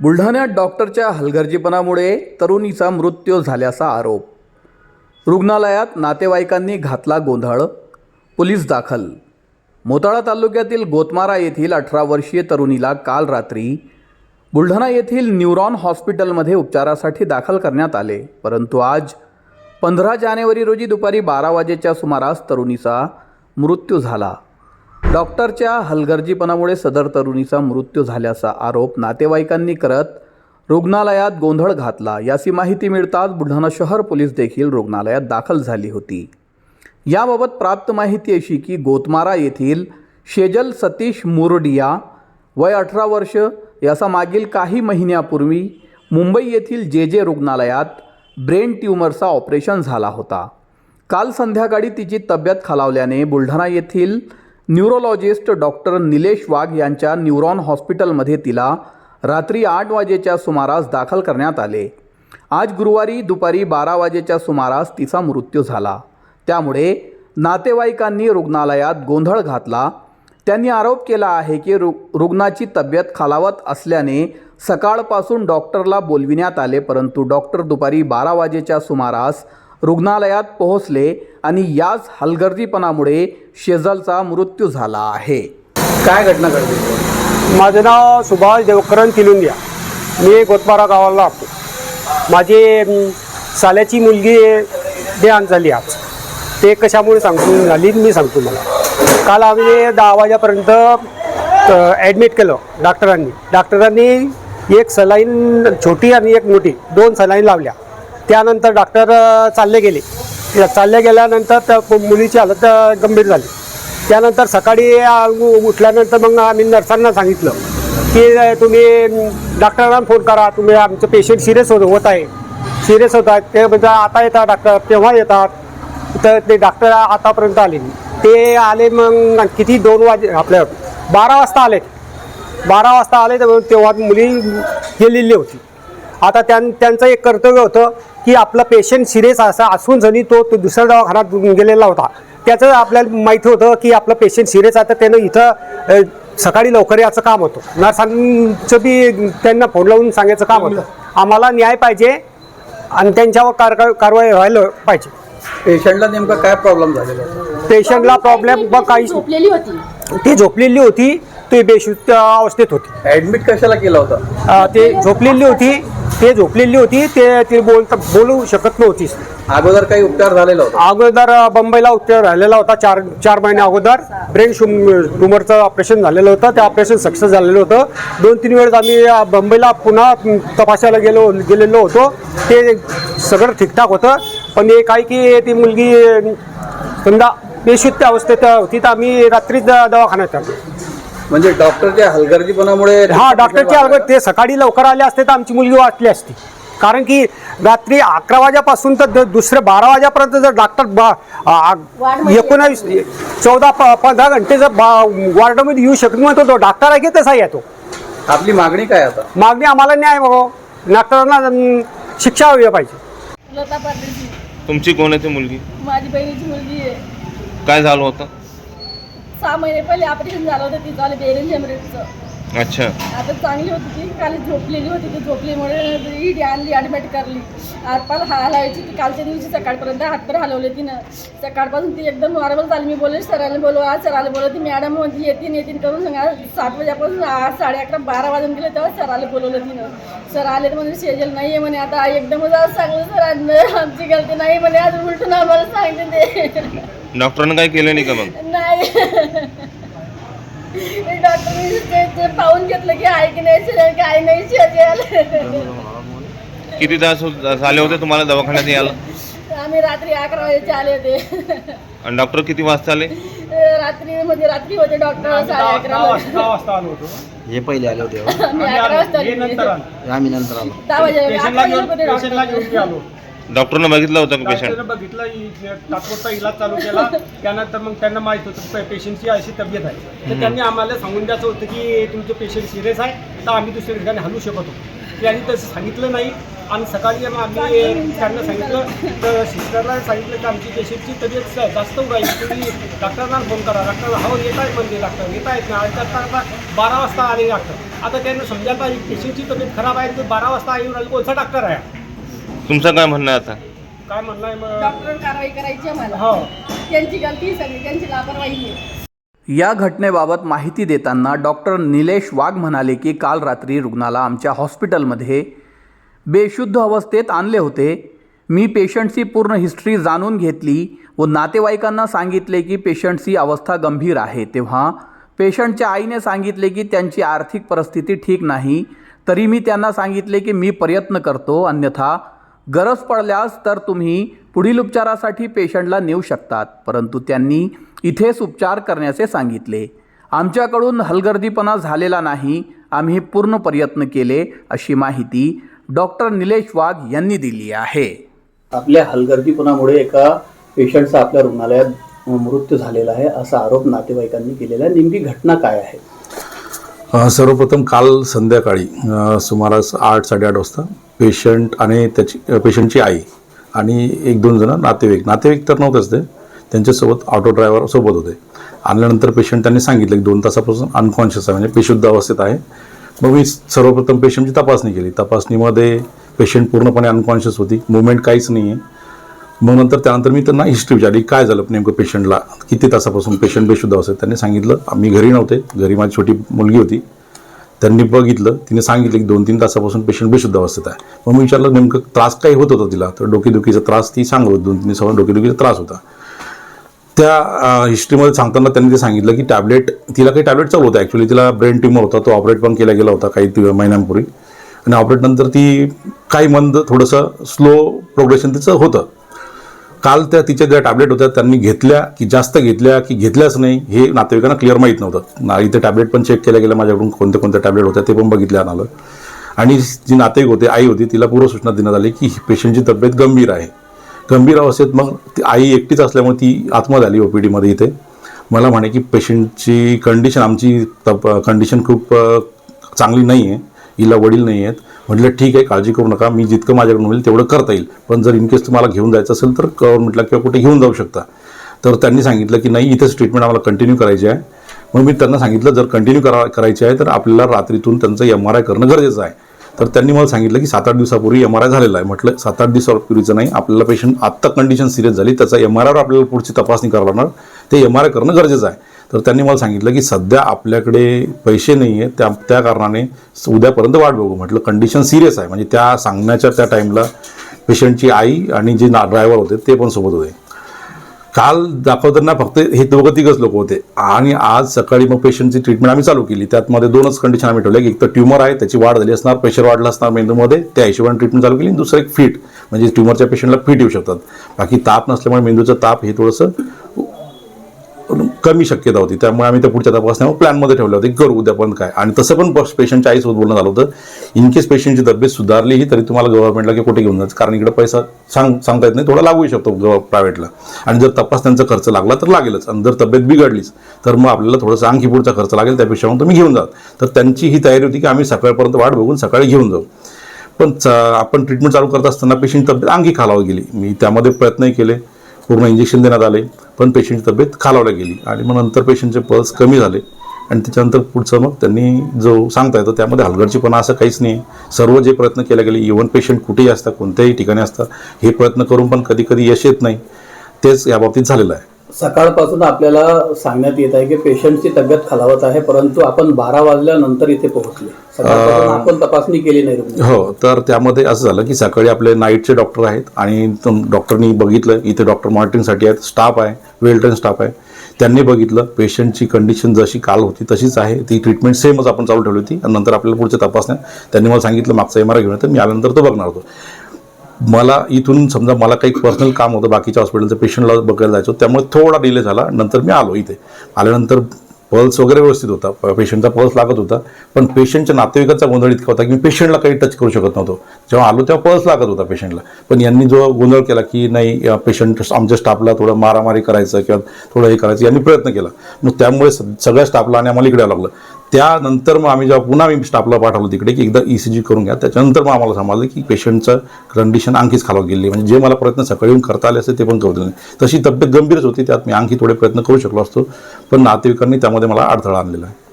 बुलढाण्यात डॉक्टरच्या हलगर्जीपणामुळे तरुणीचा मृत्यू झाल्याचा आरोप. रुग्णालयात नातेवाईकांनी घातला गोंधळ. पोलीस दाखल. मोताळा तालुक्यातील गोतमारा येथील 18 वर्षीय तरुणीला काल रात्री बुलढाणा येथील न्यूरॉन हॉस्पिटलमध्ये उपचारासाठी दाखल करण्यात आले, परंतु आज 15 जानेवारी रोजी दुपारी 12 वाजेच्या सुमारास तरुणीचा मृत्यू झाला. डॉक्टरच्या हलगर्जीपणामुळे सदर तरुणीचा मृत्यू झाल्याचा आरोप नातेवाईकांनी करत रुग्णालयात गोंधळ घातला. याची माहिती मिळताच बुलढाणा शहर पोलीस देखील रुग्णालयात दाखल झाली होती. याबाबत प्राप्त माहिती अशी की गोतमारा येथील शेजल सतीश मुरडिया वय 18 वर्ष याचा मागील काही महिन्यापूर्वी मुंबई येथील जे रुग्णालयात ब्रेन ट्यूमरचा ऑपरेशन झाला होता. काल संध्याकाळी तिची तब्येत खालावल्याने बुलढाणा येथील न्यूरोलॉजिस्ट डॉक्टर निलेश वाघ यांच्या न्यूरॉन हॉस्पिटलमध्ये तिला रात्री 8 वाजेच्या सुमारास दाखल करण्यात आले. आज गुरुवारी दुपारी 12 वाजेच्या सुमारास तिचा मृत्यू झाला. त्यामुळे नातेवाईकांनी रुग्णालयात गोंधळ घातला. त्यांनी आरोप केला आहे की रुग्णाची तब्येत खालावत असल्याने सकाळपासून डॉक्टरला बोलविण्यात आले, परंतु डॉक्टर दुपारी 12 वाजेच्या सुमारास रुग्णालयात पोहोचले आणि याच हलगर्जीपणामुळे शेजलचा मृत्यू झाला आहे. काय घटना घडली? माझं नाव सुभाष देवकरण तिलुंदिया. मी गोतमारा गावाला राहतो. माझी साल्याची मुलगी देहांत झाली आज. ते कशामुळे झाली मी सांगतो. मला काल आम्ही 10 वाजेपर्यंत ॲडमिट केलं डॉक्टरांनी एक सलाईन छोटी आणि एक मोठी 2 सलाईन लावल्या. त्यानंतर डॉक्टर चालले गेल्यानंतर त्या मुलीची हालत गंभीर झाली. त्यानंतर सकाळी उठल्यानंतर मग आम्ही नर्सांना सांगितलं की तुम्ही डॉक्टरांना फोन करा, तुम्ही आमचं पेशंट सिरियस होत आहेत. ते म्हणजे आता येतात डॉक्टर, तेव्हा येतात. तर ते डॉक्टर आतापर्यंत आले नाही. ते आले मग किती 2 वाजे आपल्या 12 वाजता आले तर तेव्हा मुली गेलेली होती. आता त्यांचं एक कर्तव्य होतं की आपला पेशंट सिरियस असून जरी तो दुसऱ्या दवाखान्यात गेलेला होता. त्याचं आपल्याला माहिती होतं की आपलं पेशंट सिरियस आहे, तर त्यानं इथं सकाळी लवकर याचं काम होतं. नर्सांचं बी त्यांना फोन लावून सांगायचं काम होतं. आम्हाला न्याय पाहिजे आणि त्यांच्यावर कारवाई व्हायला पाहिजे. पेशंटला नेमका काय प्रॉब्लेम झालेला? पेशंटला प्रॉब्लेम काही ती झोपलेली होती, ती बेशुद्ध अवस्थेत होती. ॲडमिट कशाला केला होता? ते झोपलेली होती. ते बोलू शकत नव्हती. अगोदर काही उपचार झालेला होता? अगोदर मुंबईला उपचार झालेला होता. 4 महिने अगोदर ब्रेन ट्यूमरचं ऑपरेशन झालेलं होतं. ते ऑपरेशन सक्सेस झालेलं होतं. 2-3 वेळेस आम्ही मुंबईला पुन्हा तपासायला गेलेलो होतो. ते सगळं ठीकठाक होतं. पण हे काय की ती मुलगी समजा बेशुद्ध अवस्थेत होती, तर आम्ही रात्रीच दवाखान्यात आलो. म्हणजे डॉक्टरच्या हलगर्जीपणामुळे? हा, डॉक्टरच्या ते सकाळी लवकर आले असते तर आमची मुलगी वाचली असती. कारण की रात्री 11 वाजेपासून तर दुसरे 12 वाजेपर्यंत जर डॉक्टर 14-15 घंटे जर वॉर्डमध्ये येऊ शकत नाही, तो डॉक्टर आहे की तसा येतो. आपली मागणी काय आता? मागणी आम्हाला न्याय बघो, डॉक्टरांना शिक्षा हवी पाहिजे. लता पाटील. तुमची कोण आहे ती मुलगी? माझी बहिणीची मुलगी आहे. काय झालं होतं? 6 महिने पहिले ऑपरेशन झालं होतं तिचं ब्रेन हेमरेजचं. अच्छा. आता चांगली होती ती. काल झोपलेली होती. ती झोपलीमुळे ईडी आणली, ॲडमिट करली. हातपाल हलवायची ती. कालच्या दिवशी सकाळपर्यंत हातपाल हलवले तिनं. सकाळपासून ती एकदम नॉर्मल झाली. मी बोलले सराला बोलव ती मॅडम मध्ये येतील करून सांगा. 7 वाजेपासून 11:30 12 वाजून गेले तेव्हा सराला बोलवलं तिनं. सर आले तर म्हणजे शेजल नाही आहे म्हणे. आता एकदमच आज सांगलं सरांना आमची गलती नाही म्हणे. आज उलटून आम्हाला सांगते ते. डॉक्टरांनी काय केलं नाही का मग? नाही, डॉक्टरने ते पाहून घेतलं की आहे की नाही शेजल, काय नाही शेजल. किती तास झाले होते तुम्हाला दवाखान्यात यायला? आम्ही रात्री 11 वाजेचे आले होते. आणि डॉक्टर किती वाजता आले? रात्री होते डॉक्टर 11:30 वाजता आलो होतो. हे पहिले आले होते. आम्ही 11 वाजता आलो. आम्ही नंतर आलो. 10 वाजे आलो. डॉक्टरनं बघितलं होतं का पेशंट? बघितलं, तात्पुरता इलाज चालू केला. त्यानंतर मग त्यांना माहीत होतं पेशंटची अशी तब्येत आहे, तर त्यांनी आम्हाला सांगून द्यायचं होतं की तुमचं पेशंट सिरियस आहे, तर आम्ही दुसऱ्या ठिकाणी हलवू शकतो. त्यांनी तसं सांगितलं नाही. आणि सकाळी आम्ही त्यांना सांगितलं, तर सिस्टरला सांगितलं की आमची पेशंटची तब्येत जास्त राहील, तुम्ही डॉक्टरांना फोन करा. डॉक्टर हो येत आहेत म्हणजे डॉक्टर येत आहेत ना. आणि आता 12 वाजता आले डॉक्टर. आता त्यांना समजायला पेशंटची तब्येत खराब आहे तर 12 वाजता येऊन राहिले, कोणता डॉक्टर आहे? तुमचं काय म्हणणं आहे आता? काय म्हणणं आहे मग? डॉक्टर कारवाई करायची आम्हाला. हो, त्यांची गलती सगळी, त्यांची लापरवाही आहे. या घटनेबाबत माहिती देताना डॉक्टर निलेश वाघ म्हणाले की काल रात्री रुग्णाला आमच्या हॉस्पिटलमध्ये बेशुद्ध अवस्थेत आणले होते. मी पेशंटची पूर्ण हिस्ट्री जाणून घेतली व नातेवाईकांना सांगितले की पेशंटची अवस्था गंभीर आहे. तेव्हा पेशंटच्या आईने सांगितले की त्यांची आर्थिक परिस्थिती ठीक नाही. तरी मी त्यांना सांगितले की मी प्रयत्न करतो, अन्यथा गरज पडल्यास तर तुम्ही पुढील उपचारासाठी पेशंटला नेऊ शकतात. परंतु त्यांनी इथेच उपचार करण्याचे सांगितले. आमच्याकडून हलगर्जीपणा झालेला नाही, आम्ही पूर्ण प्रयत्न केले, अशी माहिती डॉक्टर निलेश वाघ यांनी दिली आहे. आपल्या हलगर्जीपणामुळे एका पेशंटचा आपल्या रुग्णालयात मृत्यू झालेला आहे असा आरोप नातेवाईकांनी केलेला आहे. नेमकी घटना काय आहे? सर्वप्रथम काल संध्याकाळी सुमारास 8-8:30 वाजता पेशंट आणि पेशंटची आई आणि 1-2 जण नातेवाईक तर नव्हतेच, त्यांच्यासोबत ऑटो ड्रायव्हर सोबत होते. आणल्यानंतर पेशंट त्यांनी सांगितलं की 2 तासापासून अनकॉन्शियस आहे, म्हणजे बेशुद्ध अवस्थेत आहे. मग मी सर्वप्रथम पेशंटची तपासणी केली. तपासणीमध्ये पेशंट पूर्णपणे अनकॉन्शियस होती, मुवमेंट काहीच नाही आहे. मग त्यानंतर मी त्यांना हिस्ट्री विचारली, काय झालं नेमकं पेशंटला, किती तासापासून पेशंट बेशुद्ध अवस्थेत. त्यांनी सांगितलं आम्ही घरी नव्हते, घरी माझी छोटी मुलगी होती. त्यांनी बघितलं, तिने सांगितलं की 2-3 तासापासून पेशंट बेशुद्ध अवस्थेत आहे. मग मी विचारलं नेमकं त्रास काही होत होता तिला, तर डोकेदुखीचा त्रास ती सांगत होती. 2-3 दिवसावर डोकेदुखीचा त्रास होता. त्या हिस्ट्रीमध्ये सांगताना त्यांनी ते सांगितलं की तिला काही टॅबलेट चालू होतं. ॲक्च्युली तिला ब्रेन ट्यूमर होता, तो ऑपरेट पण केला गेला होता काही महिन्यांपूर्वी. आणि ऑपरेट नंतर ती काही मंद थोडंसं स्लो प्रोग्रेशन तिचं होतं. काल तिच्या ज्या टॅबलेट होत्या त्यांनी घेतल्या की जास्त घेतल्या की घेतल्याच नाही हे नातेवाईकांना क्लिअर माहीत नव्हतं. इथे टॅबलेट पण चेक केल्या गेल्या माझ्याकडून, कोणत्या टॅबलेट होत्या ते पण बघितल्या आलं. आणि जी नातेवाईक होते, आई होती, तिला पूर्वसूचना देण्यात आली की पेशंटची तब्येत गंभीर आहे. गंभीर अवस्थेत मग ती आई एकटीच असल्यामुळे ती आतमध्ये आली OPDमध्ये. इथे मला म्हणे की पेशंटची कंडिशन, आमची कंडिशन खूप चांगली नाही आहे, हिला वडील नाही आहेत. म्हटलं ठीक आहे, काळजी करू नका, मी जितकं माझ्याकडून होईल तेवढं करता येईल, पण जर इनकेस तुम्हाला घेऊन जायचं असेल तर गव्हर्नमेंटला किंवा कुठे घेऊन जाऊ शकता. तर त्यांनी सांगितलं की नाही, इथेच ट्रीटमेंट आम्हाला कंटिन्यू करायची आहे. मग मी त्यांना सांगितलं जर कंटिन्यू करायची आहे तर आपल्याला रात्रीतून त्यांचं MRI करणं गरजेचं आहे. तर त्यांनी मला सांगितलं की 7-8 दिवसापूर्वी MRI झालेला आहे. म्हटलं 7-8 दिवसापूर्वीचं नाही, आपल्याला पेशंट आत्ता कंडिशन सिरियस झाली, त्याचा MRIवर आपल्याला पुढची तपासणी करावं लागणार, ते MRI करणं गरजेचं आहे. तर त्यांनी मला सांगितलं की सध्या आपल्याकडे पैसे नाही आहेत, त्या कारणाने उद्यापर्यंत वाट बघू. म्हटलं कंडिशन सिरियस आहे. म्हणजे त्या सांगण्याच्या त्या टाईमला पेशंटची आई आणि जे ड्रायव्हर होते ते पण सोबत होते. काल दाखवताना फक्त हे 2-3 लोक होते. आणि आज सकाळी मग पेशंटची ट्रीटमेंट आम्ही चालू केली. त्यातमध्ये 2च कंडिशन आम्ही ठेवल्या, की एक तर ट्यूमर आहे, त्याची वाढ झाली असणार, प्रेशर वाढलं असणार मेंदूमध्ये, त्या हिशोबाने ट्रीटमेंट चालू केली. दुसरं एक फिट, म्हणजे ट्यूमरच्या पेशंटला फिट येऊ शकतात. बाकी ताप नसल्यामुळे मेंदूचा ताप हे थोडंसं कमी शक्यता होती. त्यामुळे आम्ही त्या पुढच्या तपासण्यावर प्लॅनमध्ये ठेवलं होतं की करू उद्यापर्यंत काय. आणि तसं पण पेशंटच्या आईसोबत बोलणं झालं होतं, इनकेस पेशंटची तब्येत सुधारलीही तरी तुम्हाला गव्हर्नमेंटला की कुठे घेऊन जायचं, कारण इकडे पैसा सांगता येत नाही, थोडा लागूही शकतो प्रायव्हेटला. आणि जर तपासण्यांचा खर्च लागला तर लागेलच, आणि जर तब्येत बिघडलीच तर मग आपल्याला थोडंसं आणखी पुढचा खर्च लागेल, त्यापेक्षा मग तुम्ही घेऊन जात. तर त्यांची ही तयारी होती की आम्ही सकाळपर्यंत वाट बघून सकाळी घेऊन जाऊ. पण आपण ट्रीटमेंट चालू करत असताना पेशंट तब्येत आणखी खालावत गेली. मी त्यामध्ये प्रयत्नही केले, पूर्ण इंजेक्शन देण्यात आले, पण पेशंटची तब्येत खालावल्या गेली. आणि मग नंतर पेशंटचे पल्स कमी झाले. आणि त्याच्यानंतर पुढचं मग त्यांनी जो सांगता येतं त्यामध्ये हलगर्जीपणा असं काहीच नाही. सर्व जे प्रयत्न केले गेले, इव्हन पेशंट कुठेही असतात, कोणत्याही ठिकाणी असतात, हे प्रयत्न करून पण कधी कधी यश येत नाही, तेच याबाबतीत झालेलं आहे. सकाळपासून आपल्याला सांगण्यात येत आहे की पेशंटची तब्येत खालावत आहे, परंतु आपण 12 वाजल्यानंतर इथे पोहोचले. सकाळपासून आपण तपासणी केली नाही रुग्ण. हो, तर त्यामध्ये असं झालं की सकाळी आपले नाईटचे डॉक्टर आहेत आणि डॉक्टरनी बघितलं, इथे डॉक्टर मॉनिटरिंगसाठी आहेत, स्टाफ आहे, वेल ट्रेन स्टाफ आहे. त्यांनी बघितलं, पेशंटची कंडिशन जशी काल होती तशीच आहे, ती ट्रीटमेंट सेमच आपण चालू ठेवली होती. आणि नंतर आपल्याला पुढच्या तपासण्या त्यांनी मला सांगितलं मागचा MRI घेऊन येतं, मी आल्यानंतर तो बघणार होतो. मला इथून समजा मला काही पर्सनल काम होतं, बाकीच्या हॉस्पिटलचं पेशंटला बघायला जायचो, त्यामुळे थोडा डिले झाला. नंतर मी आलो. इथे आल्यानंतर पल्स वगैरे व्यवस्थित होता, पेशंटचा पल्स लागत होता, पण पेशंटच्या नातेवाईकांचा गोंधळ इतका होता की मी पेशंटला काही टच करू शकत नव्हतो. जेव्हा आलो तेव्हा पल्स लागत होता पेशंटला, पण यांनी जो गोंधळ केला की नाही पेशंट आमच्या स्टाफला थोडं मारामारी करायचं किंवा थोडं हे करायचं, यांनी प्रयत्न केला. मग त्यामुळे सगळ्या स्टाफला आणि आम्हाला इकडे यावं लागलं. त्यानंतर मग आम्ही जेव्हा पुन्हा मी स्टाफला पाठवलं तिकडे की एकदा ECG करून घ्या, त्याच्यानंतर मग आम्हाला समजलं की पेशंटचं कंडिशन आणखीच खालावत गेली. म्हणजे जे मला प्रयत्न सकाळी येऊन करता आले असते ते पण करू दिले नाही. तशी तब्येत गंभीरच होती, त्यात मी आणखी थोडे प्रयत्न करू शकलो असतो, पण नातेवाईकांनी त्यामध्ये मला अडथळा आणलेला आहे.